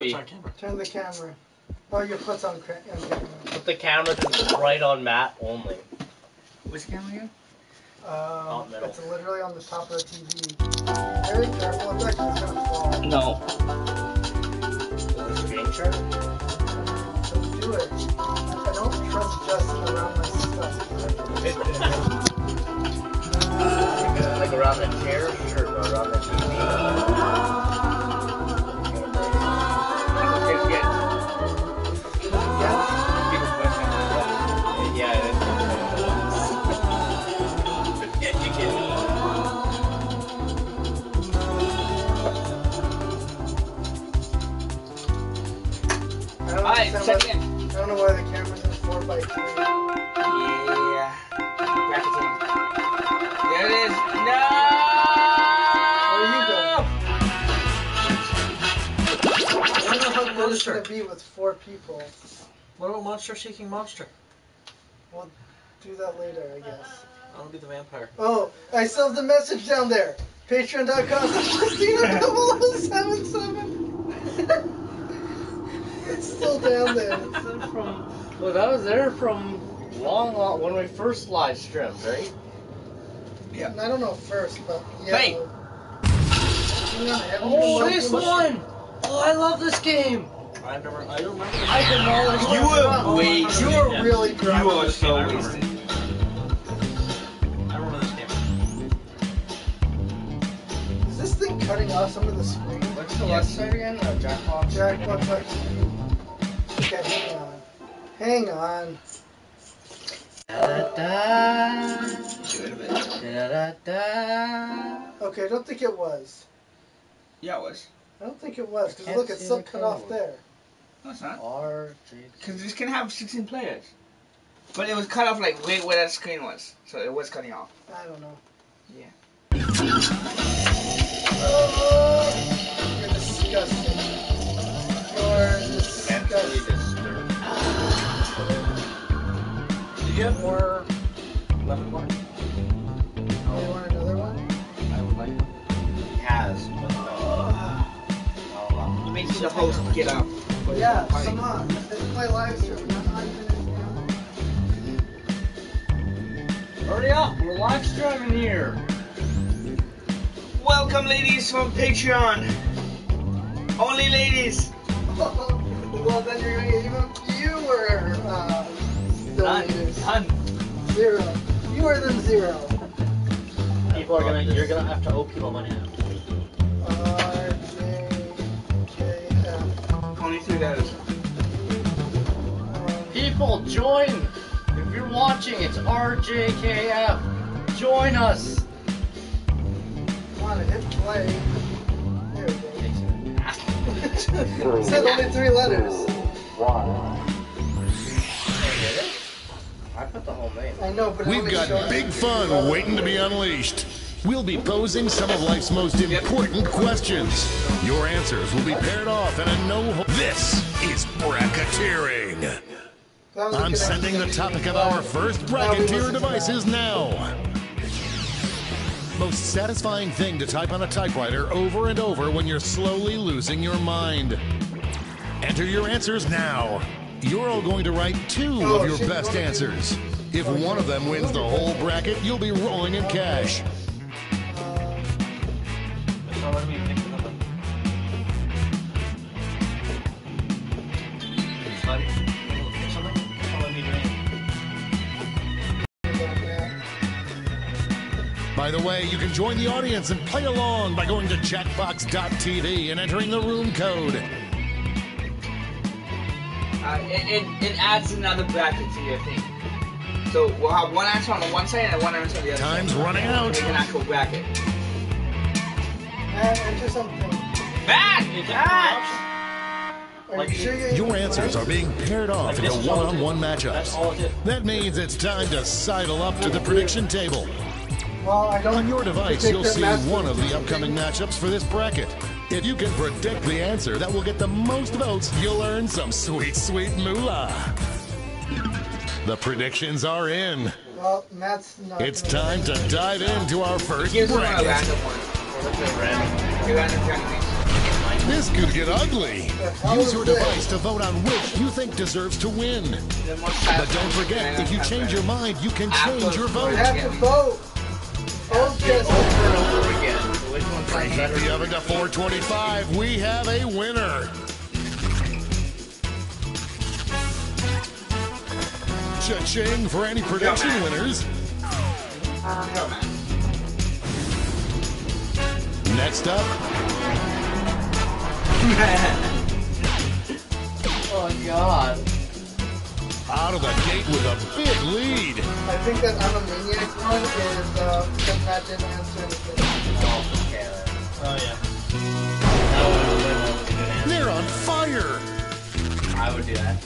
What's on camera? Turn the camera. Oh, your foot's on camera. Put the camera right on Matt only. What's the camera again? It's literally on the top of the TV. Very careful, it's actually gonna fall. No. The screen share? Don't do it. I don't trust Justin around my stuff. Like around the chair? Sure, but around the TV. Alright, second. I don't know why the camera's in 4x3. Yeah. Bracketeering. There it is. No! Where are you going? I don't know how good it's going to be with 4 people. What about Monster Seeking Monster? We'll do that later, I guess. I'll be the vampire. Oh, I still have the message down there. Patreon.com/Christina0077. It's still down there. Well, that was there from long when we first live streamed, right? Yeah. I don't know first, but yeah. Hey! Oh, this one! Oh, I love this game! I don't remember. I demolished You were wasted. You were really drunk. You are so wasted. I remember this game. Is this thing cutting off some of the screen? What's the website again? Jackbox? Jackbox. Okay, hang on. Okay, I don't think it was. Yeah, it was. I don't think it was, because look, it's still cut off there. No, it's not. RJ. Because this can have 16 players. But it was cut off like way where that screen was. So it was cutting off. I don't know. Yeah. Oh, you're disgusting. You're disgusting. Did you have more lemon water? Oh, you want another one? I would like one. He has, but You made the host get up. Yeah, come on. This is my live stream. Not 5 minutes now. hurry up! We're live streaming here. Welcome, ladies from Patreon. Only ladies. Well, then you're gonna get even fewer donators. None. 0. Fewer than 0. You're gonna have to owe people money now. RJKF. Only 3 letters. People, join! If you're watching, it's RJKF. Join us! Come on, hit play. There we go. It said only 3 letters. I put the whole name. I know, but it We've only got showed big me fun 3 letters. waiting to be unleashed. We'll be posing some of life's most important questions. Your answers will be paired off in a no-hold. This is Bracketeering. That was a I'm good sending the explanation. topic of our first Bracketeer devices now. Most satisfying thing to type on a typewriter over and over when you're slowly losing your mind. Enter your answers now. You're all going to write 2 of your best answers. If one of them wins the whole bracket, you'll be rolling in cash. It's not letting me pick the number. It's not even. Pick something? It's not letting me do anything. By the way, you can join the audience and play along by going to Jackbox.tv and entering the room code. It adds another bracket to your thing. So we'll have one answer on the one side and one answer on the other Time's side. running out. Make an actual bracket. Enter something. Matt! Are you sure you're Your answers are being paired off into one-on-one That's matchups. all it did. That means it's time to sidle up to the prediction table. Well, I don't. On your device, predict you'll that see Matt's one of gonna the do upcoming something. matchups for this bracket. If you can predict the answer that will get the most votes, you'll earn some sweet, sweet moolah. The predictions are in. Well, Matt's not. It's gonna time to dive into our first Here's one a bracket. random one. What's it, random? A random generator. This could get ugly. Use your device to vote on which you think deserves to win. But don't forget, if you change your mind, you can change your vote. You have to vote. Vote just Over and over again. Which one sounds Preheat better? the oven to 425. We have a winner. Cha-ching for any prediction winners. Next up, Oh God. out of the gate with a big lead. I think that I'm a maniac one is because Matt didn't answer anything. Oh, okay. Oh yeah. That would be a good answer. They're on fire. I would do that.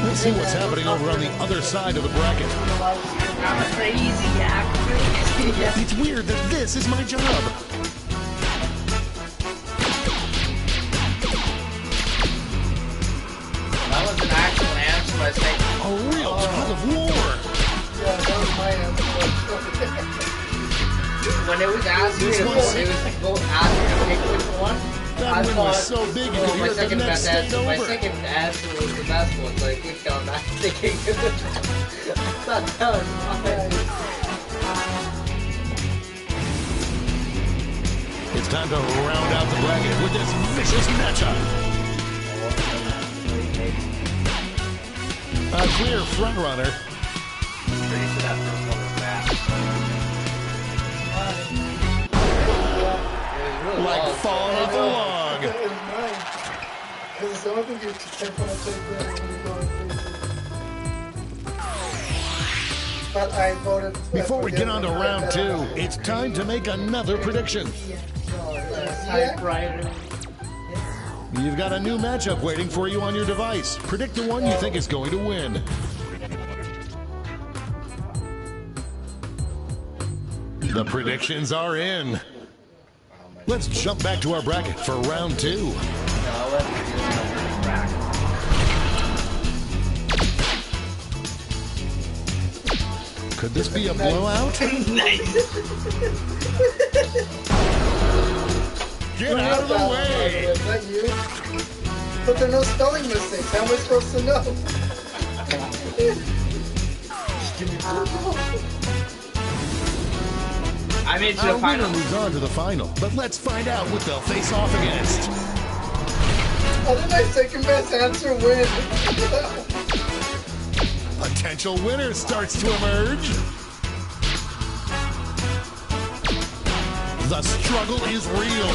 Let's see what's happening over on the other side of the bracket. I'm a crazy yak. Crazy yak. It's weird that this is my job. That was an actual answer by saying, A real tug of war. Yeah, that was my answer. when it was asking me to vote, it was vote asking to pick which one. That win was so big you could my hear the second next best state answer. My over. second answer was the best one, so I clicked on that thinking it was I thought that was fine. It's time to round out the bracket with this vicious matchup. A clear front runner. Pretty sure that first one was bad. It was really Like long, falling off a log. It was mine. Because it's the only thing you can take when I take that when you go crazy. But I voted. Before we get on to round two, it's time to make another prediction. Typewriter. You've got a new matchup waiting for you on your device. Predict the one you think is going to win. The predictions are in. Let's jump back to our bracket for round two. No, let's do another bracket. Could this be a blowout? Nice. Get out of the way! Is that you? But there are no spelling mistakes. How am I supposed to know? I made it to Our the final. winner moves on to the final, but let's find out what they'll face off against. How did my second best answer win? Potential winner starts to emerge. The struggle is real.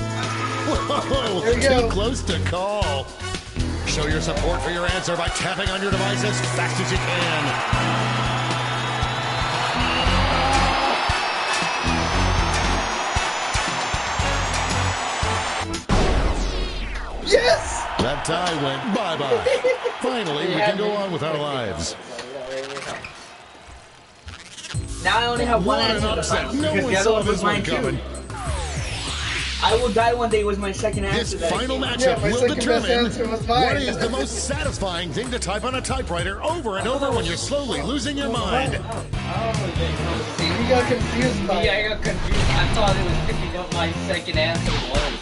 Whoa, There you too go. close to call. Show your support for your answer by tapping on your device as fast as you can. Yes! That tie went bye-bye. Finally, we can go on with our lives. Now I only have one What an answer. upset. No Because one the other saw one was this one mine coming. too. I will die one day was my second This answer. that I final gave. matchup my will second best determine answer was mine. what is the most satisfying thing to type on a typewriter over and over when you're slowly losing your mind. You got confused by Yeah, it. I got confused. I thought it was picking up my second answer was.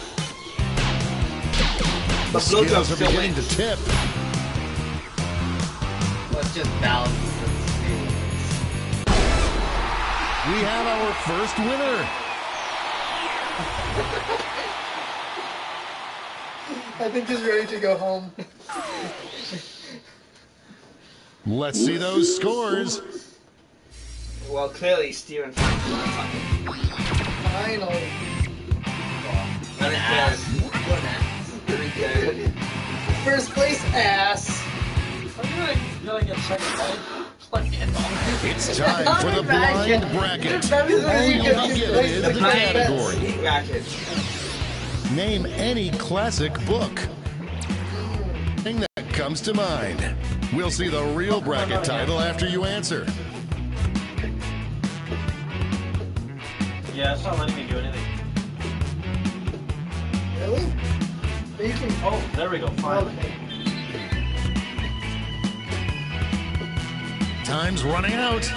The But blowjobs scales are still beginning win. to tip. Let's just balance the scales. We have our first winner. I think he's ready to go home. Let's see those scores. Well, clearly Steven Finally. An ass. What an ass. First place ass. It's time for the blind bracket. That means All you you get need to get place is the the blind category. bracket. Name any classic book. Thing that comes to mind. We'll see the real bracket title after you answer. Yeah, it's not letting me do anything. Really? But you can. Oh, there we go. Finally. Okay. Time's running out.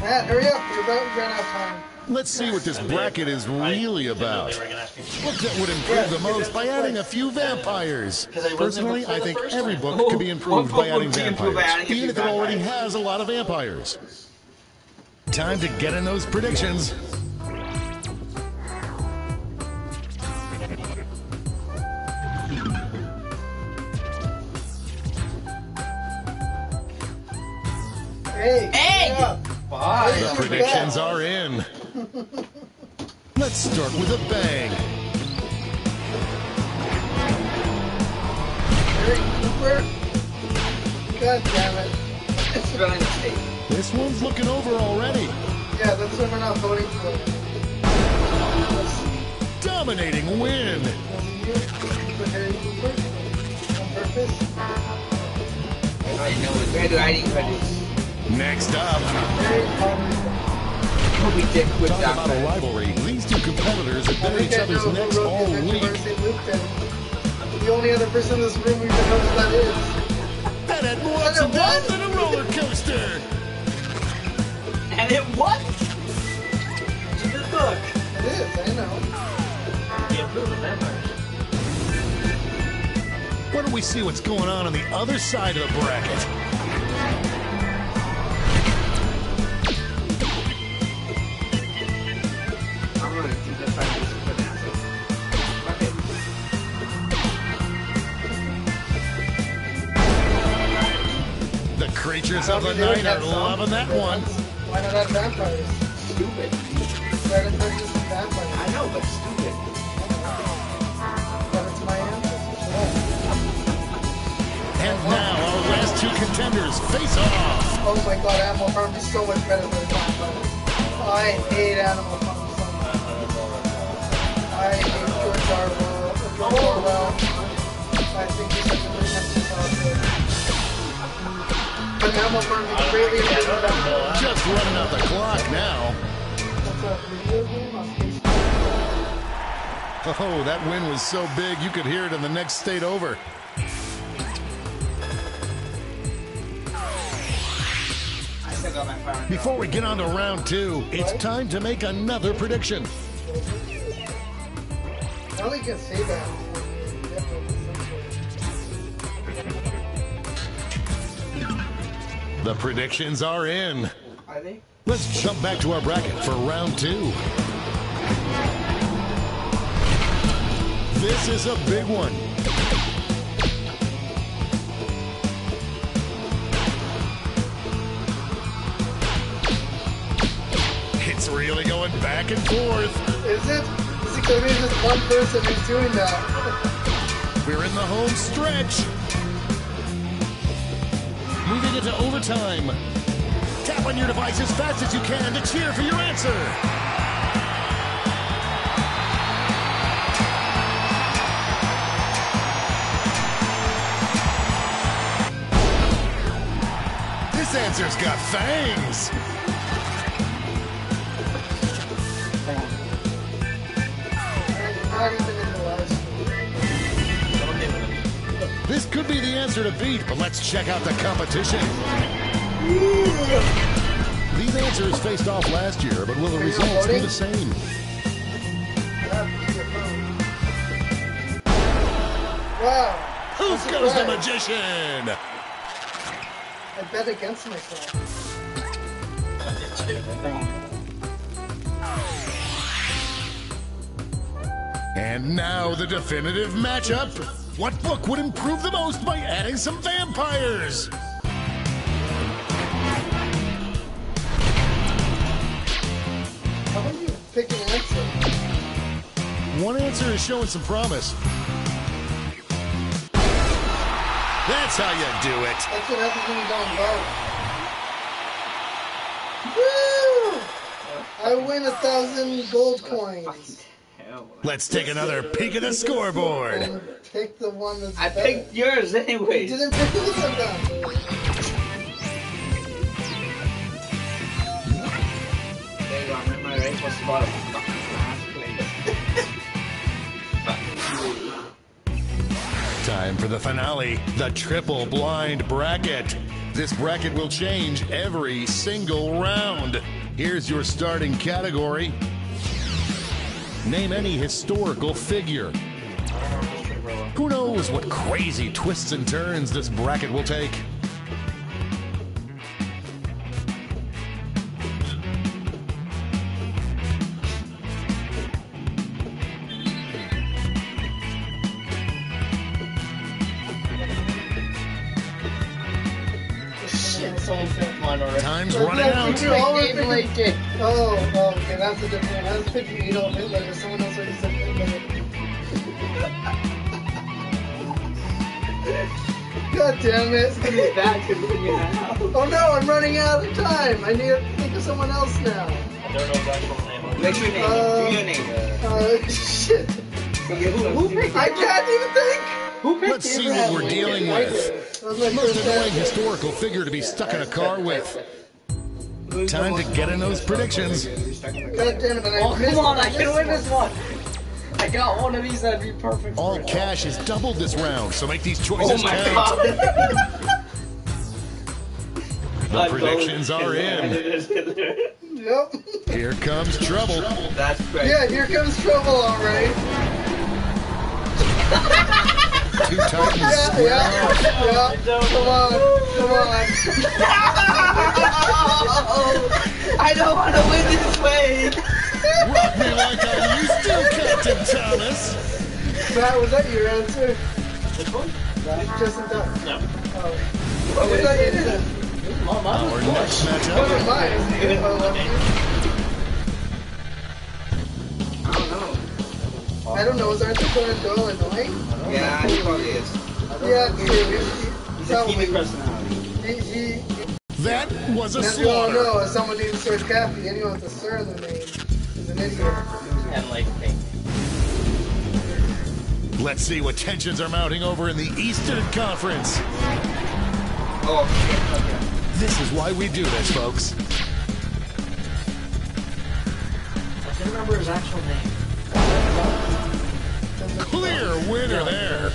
Matt, hurry up. We're about to run out of time. Let's see what this bracket is really about. Book that would improve the most by adding a few vampires. Personally, I think every book could be improved by adding vampires, even if it already has a lot of vampires. Time to get in those predictions. Hey! Egg! The predictions are in. Let's start with a bang. Harry Cooper? God damn it. It's spelling mistake. This one's looking over already. Yeah, that's what we're not voting for. Dominating win. Was it you? You put Harry Cooper? On purpose? I know it's bad writing credits. Next up, Harry Potter. Moby Dick with talk that. about a rivalry. These two competitors have been at each other's necks all week. The only other person in this room who even knows who that is. That had more ups and downs than a roller coaster. And it what? It's a good book. It is, I know. The improved vampires. Why don't we see what's going on the other side of the bracket? I'm gonna do this by this banana. Okay. The creatures of the night are loving that one. Why not have vampires? Stupid. Try to turn this into vampires. I know, but stupid. But it's my answer. And now our last two contenders face off. Oh my god, Animal Farm is so much better than vampires. I hate Animal Farm so much. I hate George Orwell. I think he's such a pretentious author. But Animal Farm is greatly better than vampires. Just running out the clock now. That's a video game on Facebook. Oh, that win was so big you could hear it in the next state over. I still got my fire. Before we get on to round two, it's time to make another prediction. I only can say that. The predictions are in. Are they? Let's jump back to our bracket for round two. This is a big one. It's really going back and forth. Is it? Is it going to be just one person who's doing that? We're in the home stretch. Moving into overtime. Tap on your device as fast as you can to cheer for your answer. This answer's got fangs. Not even in the last one. This could be the answer to beat, but let's check out the competition. These answers faced off last year, but will the results be the same? Wow. Who That's goes the right. magician? I bet against myself. And now the definitive matchup. What book would improve the most by adding some vampires? How about you pick an answer? One answer is showing some promise. That's how you do it. That's what happens when you don't vote. Woo! I win 1,000 gold coins. Let's take another peek at the scoreboard. Pick the one that's I better. picked yours You anyways. didn't pick this one down. There you go, I'm in my rightful spot. Time for the finale, the triple blind bracket. This bracket will change every single round. Here's your starting category. Name any historical figure. Who knows what crazy twists and turns this bracket will take? Shit. Someone picked mine already. Time's running out. Abe Lincoln. Oh, okay, that's a different one. I was picking Adolf Hitler, but someone else already said Hitler. God damn it. Oh no, I'm running out of time. I need to think of someone else now. I don't know his actual name. What's your name? Do your name. Shit. Who picked I can't even think. Who picked Let's see what we're dealing with. That was my Most first annoying answer. historical figure to be stuck in a car with. Time to get in those predictions. God damn it, and I Oh, missed come on, I this can win this one. I got one of these that'd be perfect. All for it. cash is doubled this round, so make these choices Oh my count. god. The predictions are in. Yep. Here comes trouble. That's great. Yeah, here comes trouble, alright. Two titans Yeah. Come on. I don't want to win this way. rock me like I used to, Captain Thomas. Matt, was that your answer? Which one? Just in time. No. Oh. What was that your answer? Our next What matchup. was mine? If I love you. I don't know. I don't know. Is Arthur Conan Doyle annoying? Yeah, he probably is. Yeah, true. He's a TV personality. He That was a as you all slaughter. know, as someone named SirKappy, anyone with a Sir in their name is an idiot. And like pink. Let's see what tensions are mounting over in the Eastern Conference. Oh, shit. Okay. This is why we do this, folks. I can't remember his actual name. Clear winner there.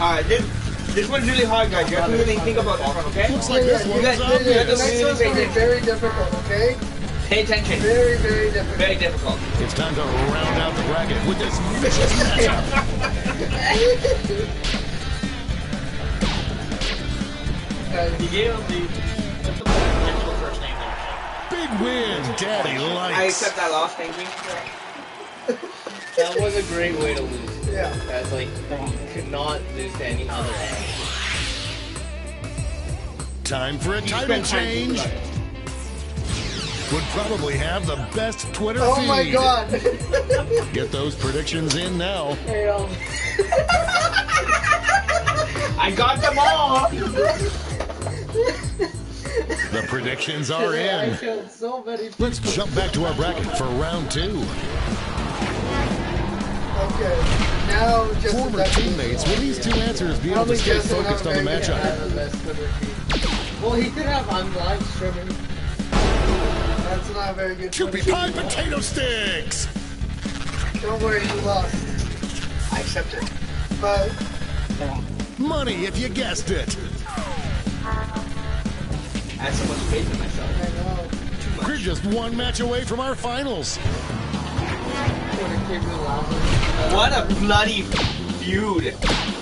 Alright, this one's really hard, guys. You have to really think about this one, okay? Looks like this You one's guys, the obvious. next one's going to be very difficult, okay? Pay attention. Very, very difficult. Very difficult. It's time to round out the bracket with this vicious matchup. He gave him the actual first name there. Big win, Daddy I likes. accept that loss, thank you. That was a great way to lose. Yeah. That's like, you could not lose to any other way. Time for a title change. Would probably have the best Twitter feed. Oh my god. Get those predictions in now. Hey, I got them all! The predictions are I in. killed so many people. Let's jump back to our bracket for round two. Okay. Now, just Former that- teammates, will these two answers be able Probably to stay guessing I'm focused on the very good. I matchup? have the best Twitter feed. Well, he could have on live streaming. That's not a very good Choopy pie potato sticks! Don't worry, you lost. I accept it. But Money if you guessed it. I had so much faith in myself. I know. We're just one match away from our finals. Twitter keep me laughing. What a bloody feud.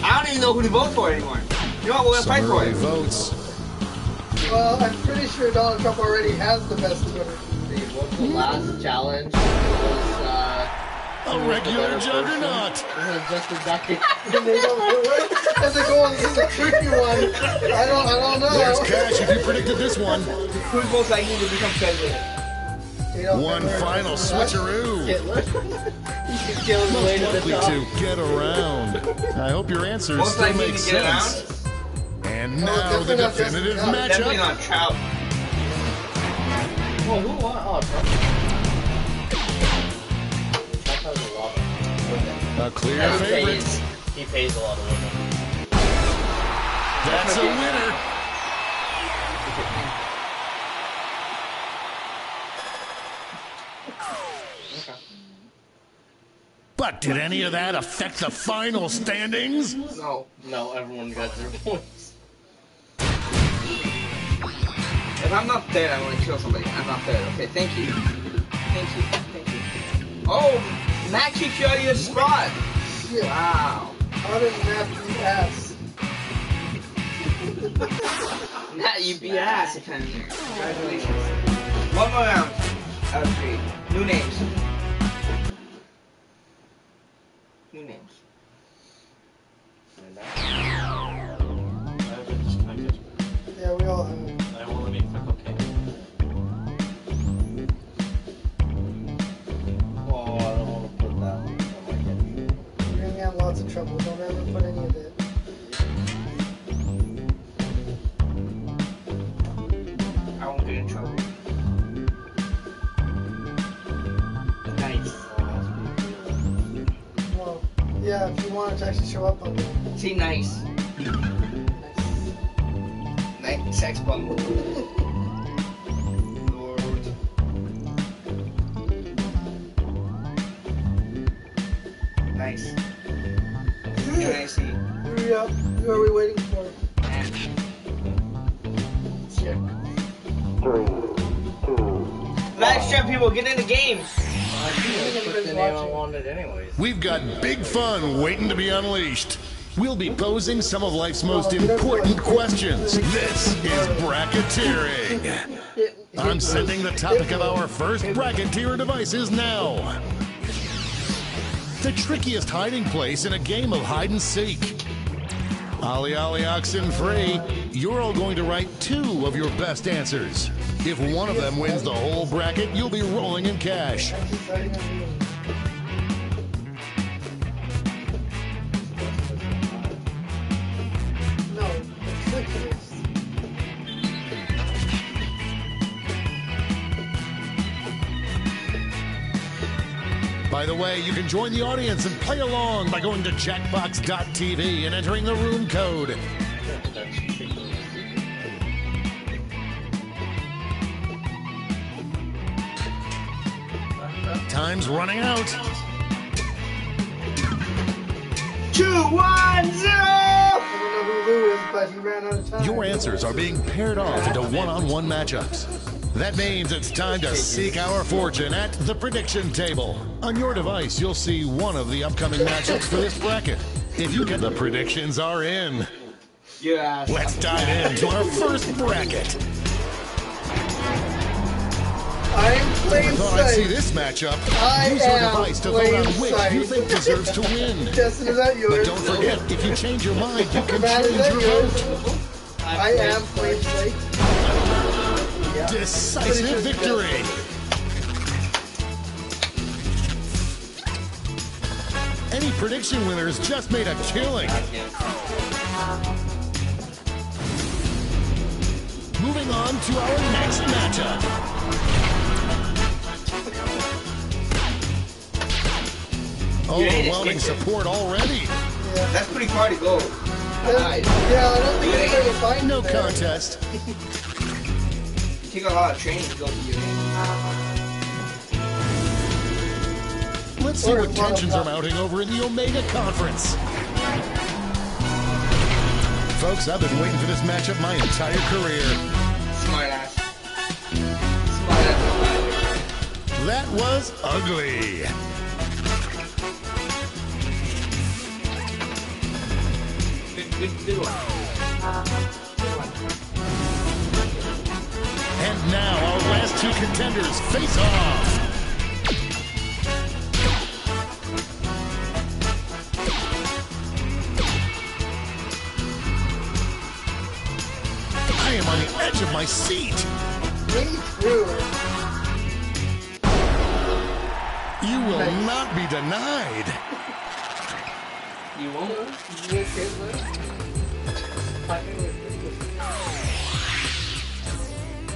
I don't even know who to vote for anymore. You know what, we're gonna Some fight for early it. votes. Well, I'm pretty sure Donald Trump already has the best Twitter. The last challenge was, A regular juggernaut. just a ducky. And they don't do it. And they go, this is a tricky one. I don't know. There's cash if you predicted this one. Who's most likely to become president? You know, One Hitler. final switcheroo. Hitler. He could kill his way Most to the likely top. to get around. I hope your answers Most still likely make to get sense. And Oh, now the definitely not Justin definitive Trout. Definitely matchup. not Trout. Well, who won? Oh, Trump. A clear He favorite. pays. He pays a lot of women. That's a winner. But did any of that affect the final standings? No. No, everyone got their points. If I'm not dead, I'm gonna kill somebody. I'm not dead. Okay, thank you. Thank you. Thank you. Oh, Matt kicked you out of your spot. Yeah. Wow. How did Matt beat ass? Matt, you beat ass apparently. Congratulations. One more round. Out of 3. New names. New names. I've been disconnected. Yeah, we all have. I won't let me click OK. Oh, I don't want to put that one. You're gonna have lots of trouble. Don't ever put any of it. I won't get in trouble. Nice. Well, yeah, if you want it to actually show up on there. See, nice. Nice sex bomb. Lord. Nice. Can I see? Hurry up. Who are we waiting for? Live stream people, get in the game. I put the name I wanted anyways. We've got big fun waiting to be unleashed. We'll be posing some of life's most important questions. This is Bracketeering. I'm sending the topic of our first Bracketeer devices now. The trickiest hiding place in a game of hide and seek. Ollie Ollie Oxen Free, you're all going to write 2 of your best answers. If one of them wins the whole bracket, you'll be rolling in cash. No, the trick is. By the way, you can join the audience and play along by going to Jackbox.tv and entering the room code. Time's running out. 2, 1, 0. I don't know who Lou is, but he ran out of time. Your answers are being paired off into one-on-one matchups. That means it's time to seek our fortune at the prediction table. On your device, you'll see one of the upcoming matchups for this bracket. If you get the predictions are in. Yeah. Let's dive into our first bracket. I'm playing Thought I'd see safe. this matchup. I Use your am device to vote on playing which safe. you think deserves to win. Justin, is that yours? But don't forget, if you change your mind, you can Matt, is change that your yours? vote. I am playing safe. Yeah. Decisive victory. Any prediction winners just made a killing. Moving on to our next matchup. Overwhelming support already. Yeah. That's pretty far to go. Nice. Yeah, I don't think we're going to find No it there. contest. You take a lot of training to go to your game. Let's see what tensions are mounting over in the Omega Conference. Folks, I've been waiting for this matchup my entire career. Smart ass. Smart ass. That was ugly. Good one. And now our last 2 contenders face off. I am on the edge of my seat. Me too. You will not be denied. You won't? You okay, Lou?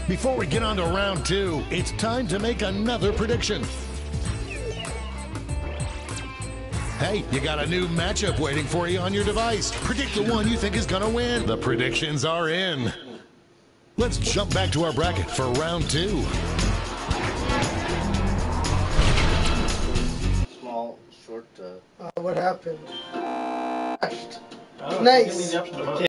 Before we get on to round 2, it's time to make another prediction. Hey, you got a new matchup waiting for you on your device. Predict the one you think is gonna win. The predictions are in. Let's jump back to our bracket for round 2. Small, short, What happened? Oh, Nice. give me the option to vote.